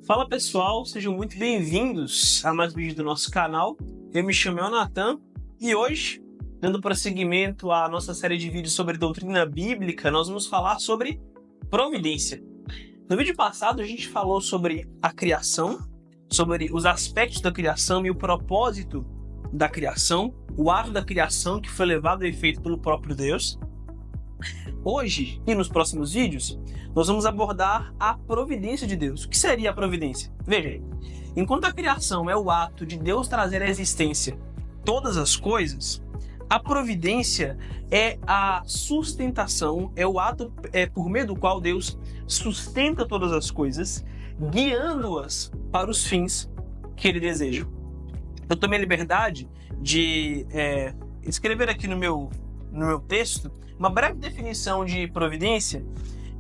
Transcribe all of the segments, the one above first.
Fala pessoal, sejam muito bem-vindos a mais um vídeo do nosso canal. Eu me chamo Natan e hoje, dando prosseguimento à nossa série de vídeos sobre doutrina bíblica, nós vamos falar sobre providência. No vídeo passado a gente falou sobre a criação, sobre os aspectos da criação e o propósito da criação, o ato da criação que foi levado a efeito pelo próprio Deus. Hoje e nos próximos vídeos, nós vamos abordar a providência de Deus. O que seria a providência? Veja, enquanto a criação é o ato de Deus trazer à existência todas as coisas, a providência é a sustentação, é o ato por meio do qual Deus sustenta todas as coisas, guiando-as para os fins que Ele deseja. Eu tomei a liberdade de escrever aqui no meu texto uma breve definição de providência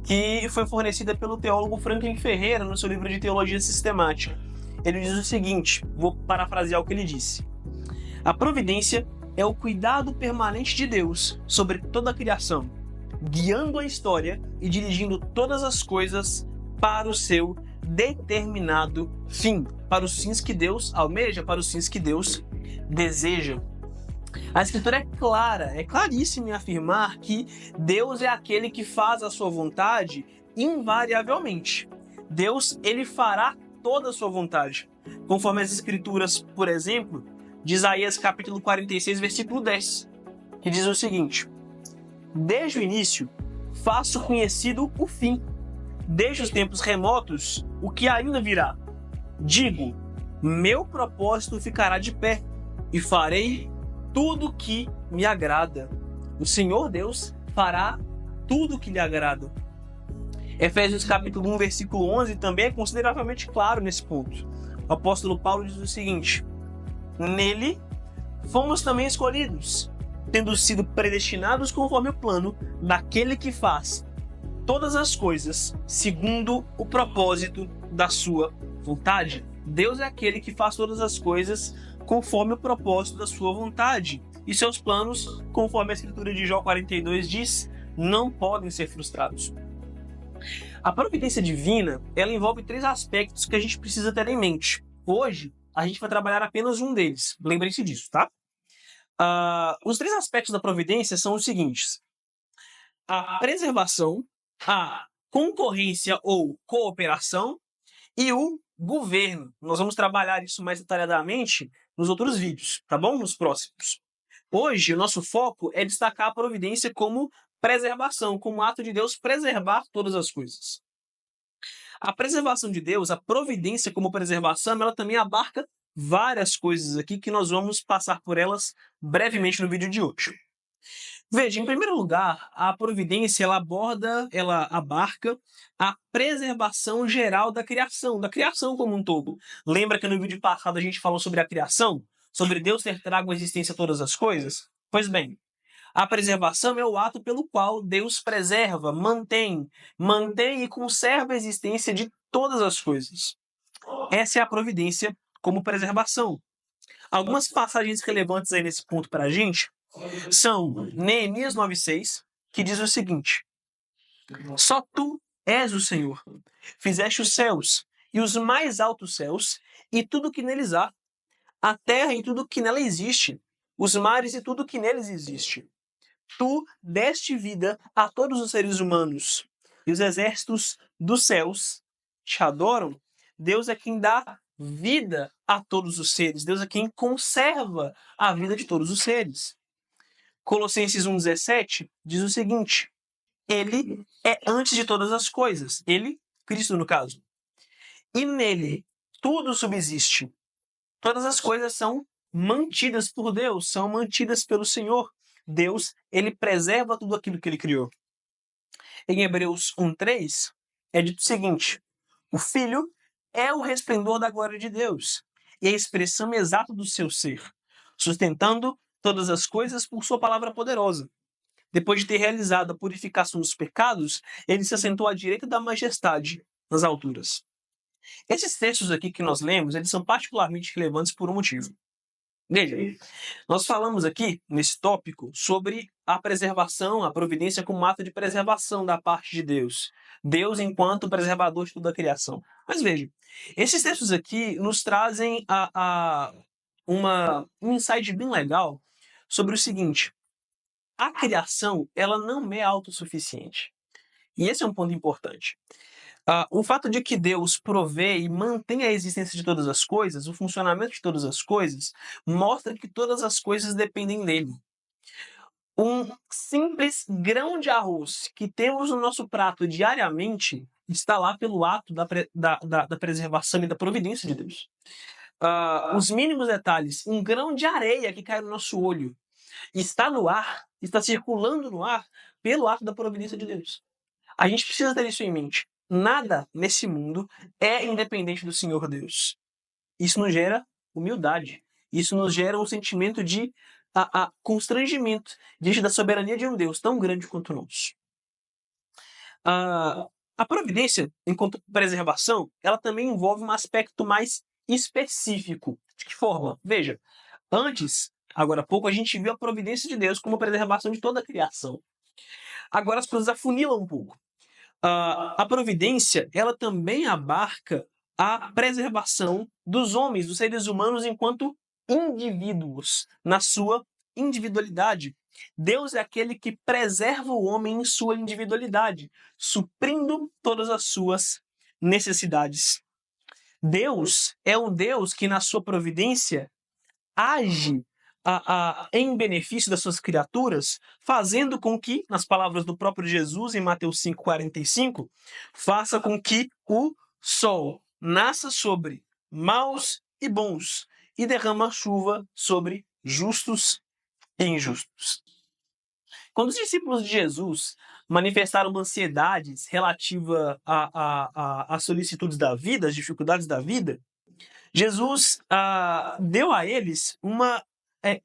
que foi fornecida pelo teólogo Franklin Ferreira no seu livro de Teologia Sistemática. Ele diz o seguinte, vou parafrasear o que ele disse: a providência é o cuidado permanente de Deus sobre toda a criação, guiando a história e dirigindo todas as coisas para o seu determinado fim, para os fins que Deus almeja, para os fins que Deus deseja. A Escritura é clara, é claríssima em afirmar que Deus é aquele que faz a sua vontade invariavelmente. Deus, ele fará toda a sua vontade. Conforme as Escrituras, por exemplo, de Isaías capítulo 46, versículo 10, que diz o seguinte: desde o início faço conhecido o fim, desde os tempos remotos o que ainda virá. Digo, meu propósito ficará de pé e farei tudo que me agrada. O Senhor Deus fará tudo que lhe agrada. Efésios capítulo 1, versículo 11 também é consideravelmente claro nesse ponto. O apóstolo Paulo diz o seguinte: nele fomos também escolhidos, tendo sido predestinados conforme o plano daquele que faz todas as coisas segundo o propósito da sua vontade. Deus é aquele que faz todas as coisas conforme o propósito da sua vontade. E seus planos, conforme a Escritura de Jó 42 diz, não podem ser frustrados. A providência divina, ela envolve três aspectos que a gente precisa ter em mente. Hoje, a gente vai trabalhar apenas um deles. Lembrem-se disso, tá? Os três aspectos da providência são os seguintes: a preservação, a concorrência ou cooperação e o governo. Nós vamos trabalhar isso mais detalhadamente nos outros vídeos, tá bom? Nos próximos. Hoje, o nosso foco é destacar a providência como preservação, como ato de Deus preservar todas as coisas. A preservação de Deus, a providência como preservação, ela também abarca várias coisas aqui que nós vamos passar por elas brevemente no vídeo de hoje. Veja, em primeiro lugar, a providência ela abarca a preservação geral da criação como um todo. Lembra que no vídeo passado a gente falou sobre a criação? Sobre Deus ter trago à existência todas as coisas? Pois bem, a preservação é o ato pelo qual Deus preserva, mantém e conserva a existência de todas as coisas. Essa é a providência como preservação. Algumas passagens relevantes aí nesse ponto para a gente são Neemias 9,6, que diz o seguinte: só tu és o Senhor, fizeste os céus e os mais altos céus e tudo que neles há, a terra e tudo que nela existe, os mares e tudo que neles existe. Tu deste vida a todos os seres humanos e os exércitos dos céus te adoram. Deus é quem dá vida a todos os seres, Deus é quem conserva a vida de todos os seres. Colossenses 1,17 diz o seguinte: ele é antes de todas as coisas. Ele, Cristo no caso. E nele tudo subsiste. Todas as coisas são mantidas por Deus, são mantidas pelo Senhor. Deus, ele preserva tudo aquilo que ele criou. Em Hebreus 1,3 é dito o seguinte: o Filho é o resplendor da glória de Deus e a expressão exata do seu ser, sustentando todas as coisas por sua palavra poderosa. Depois de ter realizado a purificação dos pecados, ele se assentou à direita da majestade nas alturas. Esses textos aqui que nós lemos, eles são particularmente relevantes por um motivo. Veja, nós falamos aqui, nesse tópico, sobre a preservação, a providência como ato de preservação da parte de Deus. Deus enquanto preservador de toda a criação. Mas veja, esses textos aqui nos trazem um insight bem legal sobre o seguinte: a criação, ela não é autossuficiente. E esse é um ponto importante. O fato de que Deus provê e mantém a existência de todas as coisas, o funcionamento de todas as coisas, mostra que todas as coisas dependem dele. Um simples grão de arroz que temos no nosso prato diariamente está lá pelo ato da preservação e da providência de Deus. Os mínimos detalhes, um grão de areia que cai no nosso olho, está no ar, está circulando no ar pelo ato da providência de Deus. A gente precisa ter isso em mente. Nada nesse mundo é independente do Senhor Deus. Isso nos gera humildade. Isso nos gera um sentimento de constrangimento diante da soberania de um Deus tão grande quanto nós. A providência, enquanto preservação, ela também envolve um aspecto mais específico. De que forma? Veja, antes, agora há pouco, a gente viu a providência de Deus como preservação de toda a criação. Agora as coisas afunilam um pouco. A providência, ela também abarca a preservação dos homens, dos seres humanos, enquanto indivíduos, na sua individualidade. Deus é aquele que preserva o homem em sua individualidade, suprindo todas as suas necessidades. Deus é um Deus que, na sua providência, age em benefício das suas criaturas, fazendo com que, nas palavras do próprio Jesus, em Mateus 5,45, faça com que o sol nasça sobre maus e bons e derrama chuva sobre justos e injustos. Quando os discípulos de Jesus manifestaram ansiedades relativa às solicitudes da vida, às dificuldades da vida, Jesus deu a eles uma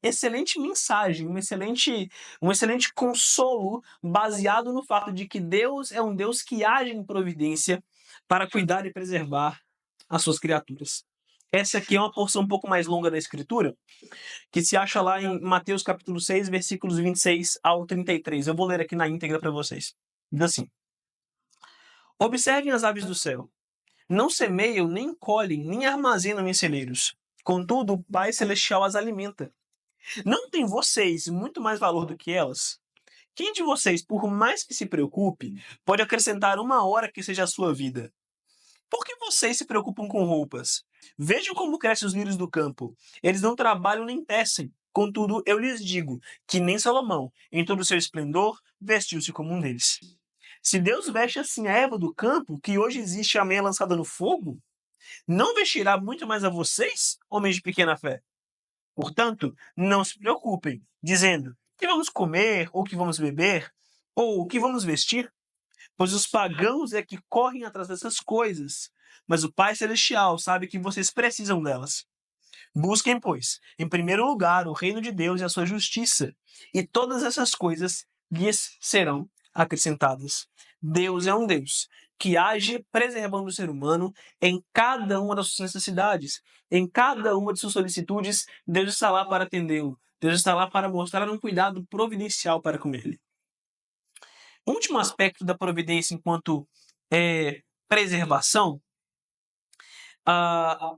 excelente mensagem, um excelente consolo baseado no fato de que Deus é um Deus que age em providência para cuidar e preservar as suas criaturas. Essa aqui é uma porção um pouco mais longa da Escritura, que se acha lá em Mateus capítulo 6, versículos 26 ao 33. Eu vou ler aqui na íntegra para vocês. Diz assim: Observem as aves do céu. Não semeiam, nem colhem, nem armazenam em celeiros. Contudo, o Pai Celestial as alimenta. Não têm vocês muito mais valor do que elas? Quem de vocês, por mais que se preocupe, pode acrescentar uma hora que seja a sua vida? Por que vocês se preocupam com roupas? Vejam como crescem os lírios do campo. Eles não trabalham nem tecem. Contudo, eu lhes digo que nem Salomão, em todo o seu esplendor, vestiu-se como um deles. Se Deus veste assim a erva do campo, que hoje existe e amanhã é lançada no fogo, não vestirá muito mais a vocês, homens de pequena fé? Portanto, não se preocupem, dizendo: que vamos comer, ou que vamos beber, ou o que vamos vestir? Pois os pagãos é que correm atrás dessas coisas, mas o Pai Celestial sabe que vocês precisam delas. Busquem, pois, em primeiro lugar o reino de Deus e a sua justiça, e todas essas coisas lhes serão acrescentadas. Deus é um Deus que age preservando o ser humano em cada uma das suas necessidades, em cada uma de suas solicitudes. Deus está lá para atendê-lo. Deus está lá para mostrar um cuidado providencial para com ele. O último aspecto da providência enquanto preservação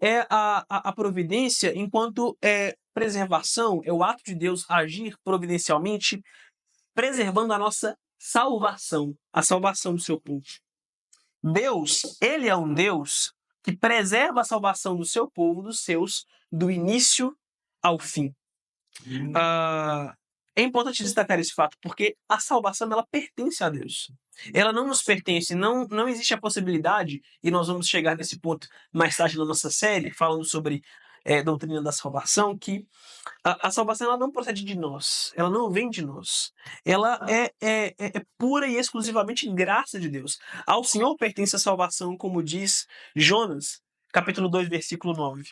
é a providência enquanto preservação, é o ato de Deus agir providencialmente, preservando a nossa salvação, a salvação do seu povo. Deus, ele é um Deus que preserva a salvação do seu povo, dos seus, do início ao fim. É importante destacar esse fato, porque a salvação ela pertence a Deus. Ela não nos pertence, não existe a possibilidade, e nós vamos chegar nesse ponto mais tarde na nossa série, falando sobre doutrina da salvação, que a salvação ela não procede de nós, ela não vem de nós. Ela é pura e exclusivamente graça de Deus. Ao Senhor pertence a salvação, como diz Jonas, capítulo 2, versículo 9.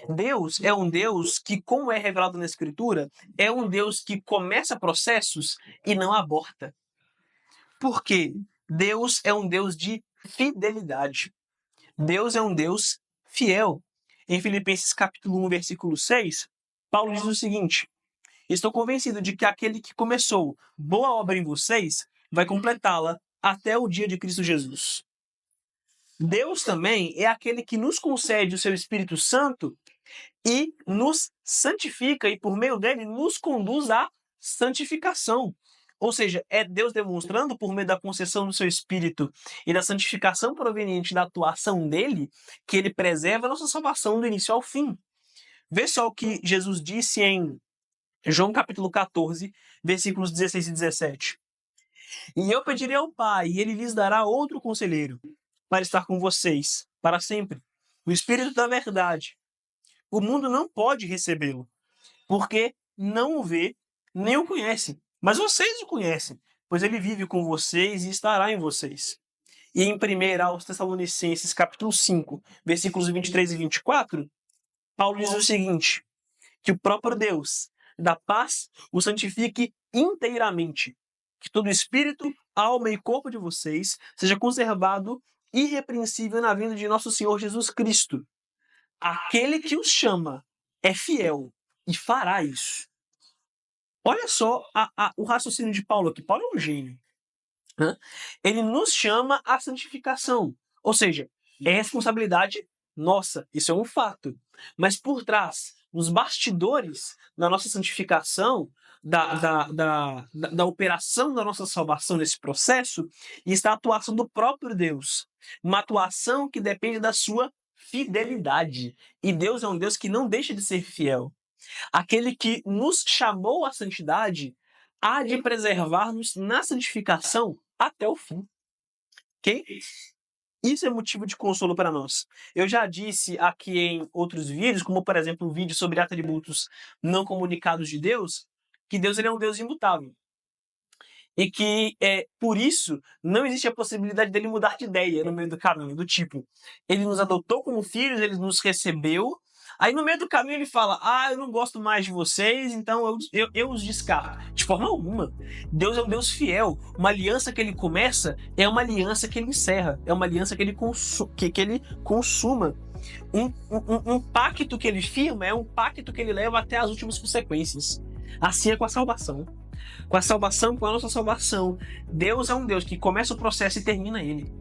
Deus é um Deus que, como é revelado na Escritura, é um Deus que começa processos e não aborta. Por quê? Deus é um Deus de fidelidade. Deus é um Deus fiel. Em Filipenses capítulo 1, versículo 6, Paulo diz o seguinte: estou convencido de que aquele que começou boa obra em vocês vai completá-la até o dia de Cristo Jesus. Deus também é aquele que nos concede o seu Espírito Santo e nos santifica, e por meio dele nos conduz à santificação. Ou seja, é Deus demonstrando, por meio da concessão do seu Espírito e da santificação proveniente da atuação dele, que ele preserva a nossa salvação do início ao fim. Vê só o que Jesus disse em João capítulo 14, versículos 16 e 17. E eu pedirei ao Pai, e ele lhes dará outro conselheiro, para estar com vocês para sempre, o Espírito da verdade. O mundo não pode recebê-lo, porque não o vê, nem o conhece. Mas vocês o conhecem, pois ele vive com vocês e estará em vocês. E em 1 aos Tessalonicenses, capítulo 5, versículos 23 e 24, Paulo diz o seguinte: que o próprio Deus da paz o santifique inteiramente, que todo espírito, alma e corpo de vocês seja conservado irrepreensível na vinda de nosso Senhor Jesus Cristo. Aquele que os chama é fiel e fará isso. Olha só o raciocínio de Paulo aqui. Paulo é um gênio. Ele nos chama à santificação. Ou seja, é responsabilidade nossa. Isso é um fato. Mas por trás, nos bastidores da nossa santificação, da operação da nossa salvação nesse processo, está a atuação do próprio Deus. Uma atuação que depende da sua fidelidade. E Deus é um Deus que não deixa de ser fiel. Aquele que nos chamou à santidade há de preservar-nos na santificação até o fim. Ok? Isso é motivo de consolo para nós. Eu já disse aqui em outros vídeos, como por exemplo o vídeo sobre atributos não comunicados de Deus, que Deus ele é um Deus imutável. E que, por isso, não existe a possibilidade dele mudar de ideia no meio do caminho. Do tipo, ele nos adotou como filhos, ele nos recebeu, aí no meio do caminho ele fala: eu não gosto mais de vocês, então eu os descarto. De forma alguma. Deus é um Deus fiel. Uma aliança que ele começa é uma aliança que ele encerra. É uma aliança que ele consuma. Um pacto que ele firma é um pacto que ele leva até as últimas consequências. Assim é com a salvação. Com a salvação, com a nossa salvação. Deus é um Deus que começa o processo e termina ele.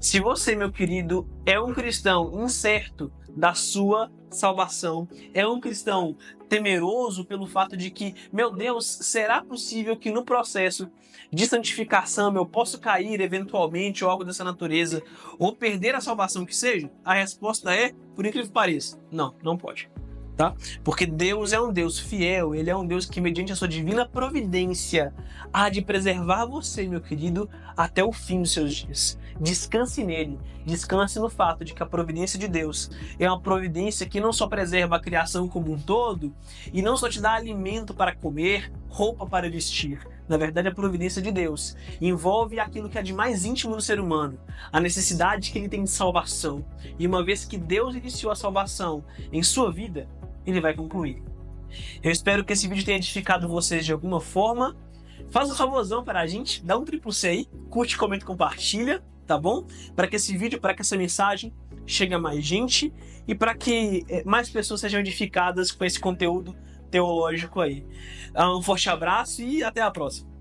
Se você, meu querido, é um cristão incerto da sua salvação, é um cristão temeroso pelo fato de que, meu Deus, será possível que no processo de santificação eu possa cair eventualmente ou algo dessa natureza, ou perder a salvação que seja? A resposta é, por incrível que pareça, não pode. Tá? Porque Deus é um Deus fiel, ele é um Deus que, mediante a sua divina providência, há de preservar você, meu querido, até o fim dos seus dias. Descanse nele, descanse no fato de que a providência de Deus é uma providência que não só preserva a criação como um todo, e não só te dá alimento para comer, roupa para vestir. Na verdade, a providência de Deus envolve aquilo que é de mais íntimo do ser humano, a necessidade que ele tem de salvação. E uma vez que Deus iniciou a salvação em sua vida, ele vai concluir. Eu espero que esse vídeo tenha edificado vocês de alguma forma. Faz um favorzão para a gente, dá um C aí, curte, comenta, compartilha, tá bom? Para que esse vídeo, para que essa mensagem chegue a mais gente e para que mais pessoas sejam edificadas com esse conteúdo teológico aí. Um forte abraço e até a próxima.